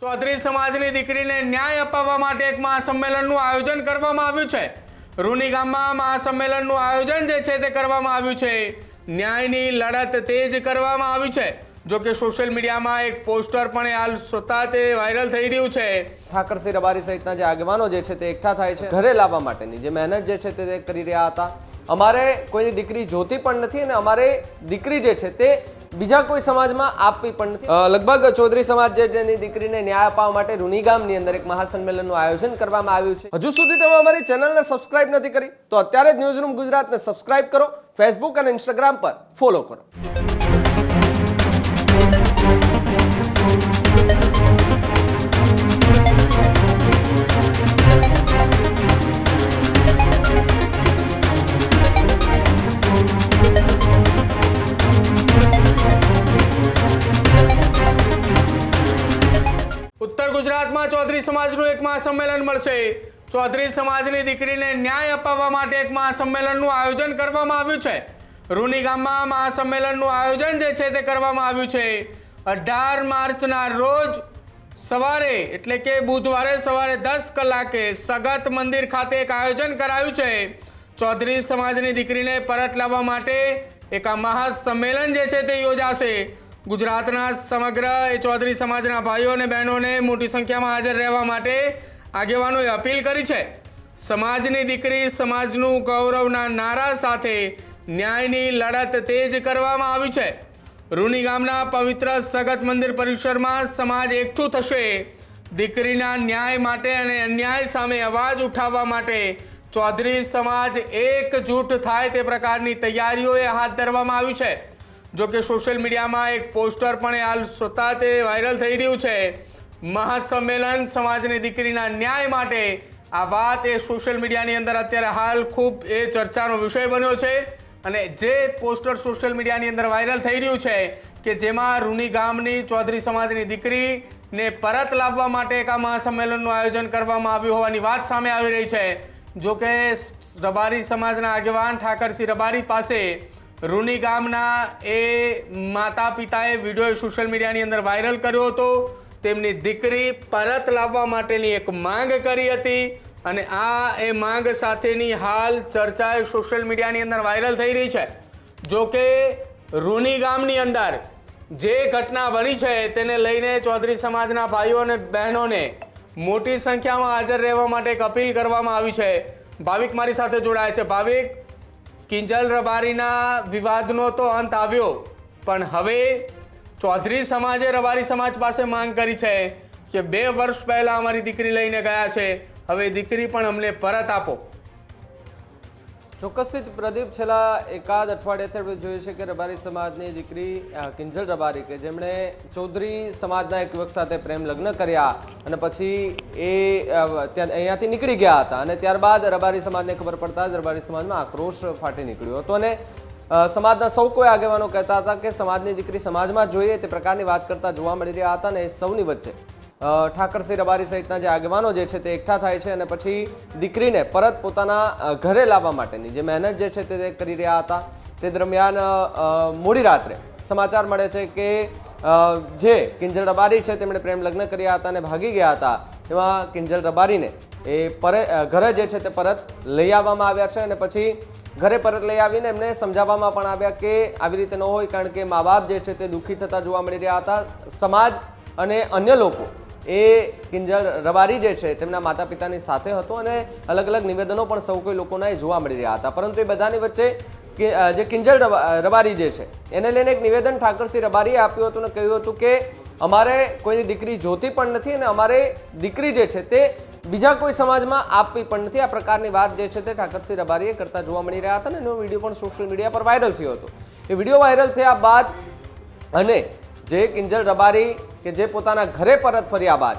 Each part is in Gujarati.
ચૌધરી સમાજની દીકરીને ન્યાય અપાવવા માટે એક મહાસંમેલનનું આયોજન કરવામાં આવ્યું છે। રૂની ગામમાં મહાસંમેલનનું આયોજન જે છે તે કરવામાં આવ્યું છે। ન્યાયની લડત તેજ કરવામાં આવી છે। જો કે સોશિયલ મીડિયામાં એક પોસ્ટર પણ હાલ स्वतः તે વાયરલ થઈ રહ્યું છે। ઠાકરસિંહ રબારી સહિતના જે આગેવાનો જે છે તે એકઠા થાય છે, ઘરે લાવવા માટેની જે મહેનત જે છે તે કરી રહ્યા હતા। અમારે કોઈની દીકરી જોતી પણ નથી અને અમારે દીકરી જે છે તે બીજા કોઈ સમાજમાં આપવી પણ નથી। લગભગ ચૌધરી સમાજ જેની દીકરીને ન્યાય અપાવવા માટે રૂની ગામની અંદર એક મહાસંમેલનનું આયોજન કરવામાં આવ્યું છે। હજુ સુધી તમે અમારી ચેનલને સબસ્ક્રાઇબ નથી કરી તો અત્યારે જ ન્યૂઝરૂમ ગુજરાતને સબસ્ક્રાઇબ કરો, ફેસબુક અને ઇન્સ્ટાગ્રામ પર ફોલો કરો। ઉત્તર ગુજરાતમાં ચૌધરી સમાજનું એક મહાસંમેલન મળશે। ચૌધરી સમાજની દીકરીને ન્યાય અપાવવા માટે એક મહાસંમેલનનું આયોજન કરવામાં આવ્યું છે। રૂની ગામમાં મહાસંમેલનનું આયોજન જે છે તે કરવામાં આવ્યું છે। 18 માર્ચના રોજ સવારે એટલે કે બુધવારે સવારે 10 કલાકે સગત મંદિર ખાતે એક આયોજન કરાયું છે। ચૌધરી સમાજની દીકરીને પરત લાવવા માટે એક આ મહાસંમેલન જે છે તે યોજાશે। ગુજરાતના સમગ્ર ચૌધરી સમાજના ભાઈઓ અને બહેનોને મોટી સંખ્યામાં હાજર રહેવા માટે આગેવાનોએ અપીલ કરી છે। સમાજની દીકરી સમાજનું ગૌરવના નારા સાથે ન્યાયની લડત તેજ કરવામાં આવી છે। રૂની ગામના પવિત્ર સગત મંદિર પરિસરમાં સમાજ એકઠું થશે। દીકરીના ન્યાય માટે અને અન્યાય સામે અવાજ ઉઠાવવા માટે ચૌધરી સમાજ એકજૂટ થાય તે પ્રકારની તૈયારીઓએ હાથ ધરવામાં આવી છે। જો કે સોશિયલ મીડિયામાં એક પોસ્ટર પણ હાલ स्वतः તે વાયરલ થઈ રહ્યું છે। મહાસંમેલન સમાજની દીકરીના ન્યાય માટે આ વાત એ સોશિયલ મીડિયાની અંદર અત્યારે હાલ ખૂબ એ ચર્ચાનો વિષય બન્યો છે। અને જે પોસ્ટર સોશિયલ મીડિયાની અંદર વાયરલ થઈ રહ્યું છે કે જેમાં રૂની ગામની ચૌધરી સમાજની દીકરીને પરત લાવવા માટે એક આ મહાસંમેલનનું આયોજન કરવામાં આવ્યું હોવાની વાત સામે આવી રહી છે। જો કે રબારી સમાજના આગેવાન ઠાકરસિંહ રબારી પાસે રૂની ગામના એ માતા પિતાએ વિડીયો સોશિયલ મીડિયાની અંદર વાયરલ કર્યો હતો। તેમની દીકરી પરત લાવવા માટેની એક માંગ કરી હતી અને આ એ માંગ સાથેની હાલ ચર્ચા સોશિયલ મીડિયાની અંદર વાયરલ થઈ રહી છે। જો કે રૂની ગામની અંદર જે ઘટના બની છે તેને લઈને ચૌધરી સમાજના ભાઈઓ અને બહેનોને મોટી સંખ્યામાં હાજર રહેવા માટે એક અપીલ કરવામાં આવી છે। ભાવિક મારી સાથે જોડાય છે। ભાવિક, કિંજલ રબારીના વિવાદનો તો અંત આવ્યો પણ હવે ચૌધરી સમાજે રબારી સમાજ પાસે માંગ કરી છે કે 2 વર્ષ પહેલા અમારી દીકરી લઈને ગયા છે, હવે દીકરી પણ અમને પરત આપો। ચોક્કસથી પ્રદીપ, છેલ્લા એકાદ અઠવાડિયાથી આપણે જોયું છે કે રબારી સમાજની દીકરી કિંજલ રબારી કે જેમણે ચૌધરી સમાજના એક યુવક સાથે પ્રેમ લગ્ન કર્યા અને પછી એ અહીંયાથી નીકળી ગયા હતા અને ત્યારબાદ રબારી સમાજને ખબર પડતા જ રબારી સમાજમાં આક્રોશ ફાટી નીકળ્યો હતો અને સમાજના સૌ કોઈ આગેવાનો કહેતા હતા કે સમાજની દીકરી સમાજમાં જોઈએ તે પ્રકારની વાત કરતા જોવા મળી રહ્યા હતા અને એ સૌની વચ્ચે ઠાકરસિંહ રબારી સહિતના જે આગેવાનો જે છે તે એકઠા થાય છે અને પછી દીકરીને પરત પોતાના ઘરે લાવવા માટેની જે મહેનત જે છે તે કરી રહ્યા હતા। તે દરમિયાન મોડી રાત્રે સમાચાર મળે છે કે જે કિંજલ રબારી છે તેમણે પ્રેમ લગ્ન કર્યા હતા અને ભાગી ગયા હતા, એમાં કિંજલ રબારીને એ ઘરે જે છે તે પરત લઈ આવવામાં આવ્યા છે અને પછી ઘરે પરત લઈ આવીને એમને સમજાવવામાં પણ આવ્યા કે આવી રીતે ન હોય, કારણ કે મા બાપ જે છે તે દુઃખી થતા જોવા મળી રહ્યા હતા। સમાજ અને અન્ય લોકો એ કિંજલ રબારી જે છે તેમના માતા પિતાની સાથે હતો અને અલગ અલગ નિવેદનો પણ સૌ કોઈ લોકોના જોવા મળી રહ્યા હતા। પરંતુ એ બધાની વચ્ચે જે કિંજલ રબારી જે છે એને લઈને એક નિવેદન ઠાકરસિંહ રબારીએ આપ્યું હતું અને કહ્યું હતું કે અમારે કોઈની દીકરી જોતી પણ નથી અને અમારે દીકરી જે છે તે બીજા કોઈ સમાજમાં આપવી પણ નથી। આ પ્રકારની વાત જે છે તે ઠાકરસિંહ રબારીએ કરતા જોવા મળી રહ્યા હતા અને એનો વિડીયો પણ સોશિયલ મીડિયા પર વાયરલ થયો હતો। એ વિડીયો વાયરલ થયા બાદ અને જે કિંજલ રબારી કે જે પોતાના ઘરે પરત ફર્યા બાદ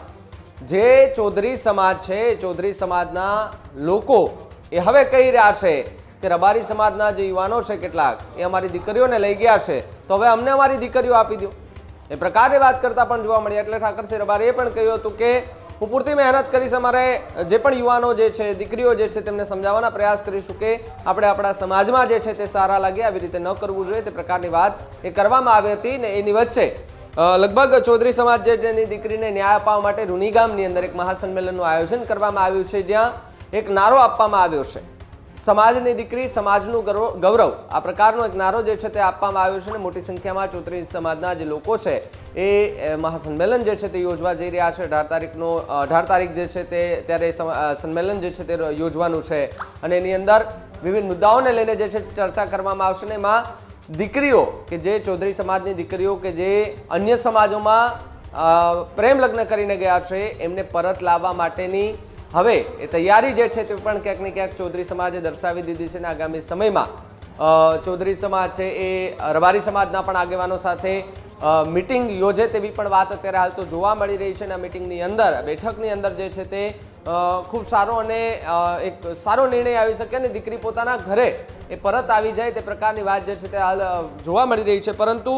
જે ચૌધરી સમાજ છે, ચૌધરી સમાજના લોકો એ હવે કહી રહ્યા છે કે રબારી સમાજના જે યુવાનો છે કેટલાક એ અમારી દીકરીઓને લઈ ગયા છે તો હવે અમને અમારી દીકરીઓ આપી દો, એ પ્રકારે વાત કરતા પણ જોવા મળ્યા। એટલે ઠાકરસિંહ રબારીએ પણ કહ્યું હતું કે હું પૂરતી મહેનત કરીશ, અમારે જે પણ યુવાનો જે છે દીકરીઓ જે છે તેમને સમજાવવાના પ્રયાસ કરીશું કે આપણે આપણા સમાજમાં જે છે તે સારા લાગે, આવી રીતે ન કરવું જોઈએ, તે પ્રકારની વાત એ કરવામાં આવી હતી ને એની વચ્ચે લગભગ ચૌધરી સમાજ જેની દીકરીને ન્યાય અપાવવા માટે રૂની ગામની અંદર એક મહાસંમેલનનું આયોજન કરવામાં આવ્યું છે, જ્યાં એક નારો આપવામાં આવ્યો છે, સમાજની દીકરી સમાજનું ગૌરવ. આ પ્રકારનો એક નારો જે છે તે આપવામાં આવ્યો છે અને મોટી સંખ્યામાં ચૌધરી સમાજના જે લોકો છે એ મહાસંમેલન જે છે તે યોજવા જઈ રહ્યા છે. 18 તારીખ જે છે તે ત્યારે સંમેલન જે છે તે યોજવાનું છે અને એની અંદર વિવિધ મુદ્દાઓને લઈને જે છે ચર્ચા કરવામાં આવશે ને એમાં દીકરીઓ કે જે ચૌધરી સમાજની દીકરીઓ કે જે અન્ય સમાજોમાં પ્રેમ લગ્ન કરીને ગયા છે એમને પરત લાવવા માટેની હવે એ તૈયારી જે છે તે પણ ક્યાંક ને ક્યાંક ચૌધરી સમાજે દર્શાવી દીધી છે અને આગામી સમયમાં ચૌધરી સમાજ છે એ રબારી સમાજના પણ આગેવાનો સાથે મિટિંગ યોજે તેવી પણ વાત અત્યારે હાલ તો જોવા મળી રહી છે અને આ મિટિંગની અંદર બેઠકની અંદર જે છે તે ખૂબ સારો અને એક સારો નિર્ણય આવી શકે અને દીકરી પોતાના ઘરે એ પરત આવી જાય તે પ્રકારની વાત જે છે તે હાલ જોવા મળી રહી છે. પરંતુ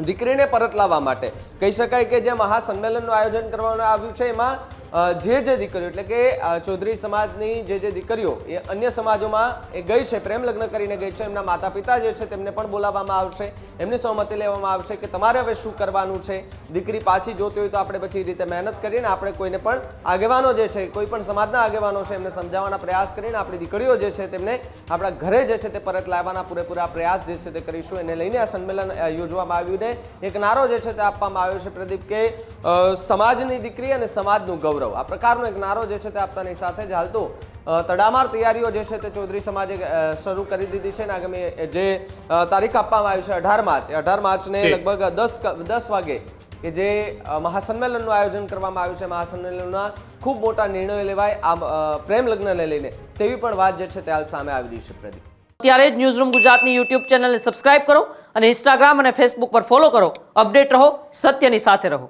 દીકરીને પરત લાવવા માટે કહી શકાય કે જે મહાસંમેલનનું આયોજન કરવામાં આવ્યું છે એમાં જે દીકરીઓ એટલે કે ચૌધરી સમાજની જે દીકરીઓ એ અન્ય સમાજોમાં એ ગઈ છે, પ્રેમ લગ્ન કરીને ગઈ છે, એમના માતા પિતા જે છે તેમને પણ બોલાવવામાં આવશે, એમની સહમતિ લેવામાં આવશે કે તમારે હવે શું કરવાનું છે. દીકરી પાછી જોતી હોય તો આપણે પછી રીતે મહેનત કરીને આપણે કોઈને પણ આગેવાનો જે છે કોઈ પણ સમાજના આગેવાનો છે એમને સમજાવવાના પ્રયાસ કરીને આપણી દીકરીઓ જે છે તેમને આપણા ઘરે જે છે તે પરત લાવવાના પૂરેપૂરા પ્રયાસ જે છે તે કરીશું. એને લઈને આ સંમેલન યોજવામાં આવ્યું ને એક નારો જે છે તે આપવામાં આવ્યો છે પ્રદીપ કે સમાજની દીકરી અને સમાજનું ગૌરવ. આ પ્રકારનો એક નારો જે છે તે આપતાની સાથે જ હાલ તો તડામાર તૈયારીઓ જે છે તે ચૌધરી સમાજે શરૂ કરી દીધી છે અને આગામી જે તારીખ આપવામાં આવી છે 18 માર્ચ, 18 માર્ચને લગભગ 10 વાગે કે જે મહાસંમેલનનું આયોજન કરવામાં આવ્યું છે. મહાસંમેલનમાં ખૂબ મોટા નિર્ણયો લેવાય આ પ્રેમ લગ્નને લઈને તેવી પણ વાત જે છે તે હાલ સામે આવી રહી છે. પ્રદીપ, અત્યારે જ ન્યૂઝરૂમ ગુજરાતની યુટ્યુબ ચેનલને સબસ્ક્રાઇબ કરો અને ઇન્સ્ટાગ્રામ અને ફેસબુક પર ફોલો કરો. અપડેટ રહો, સત્યની સાથે રહો.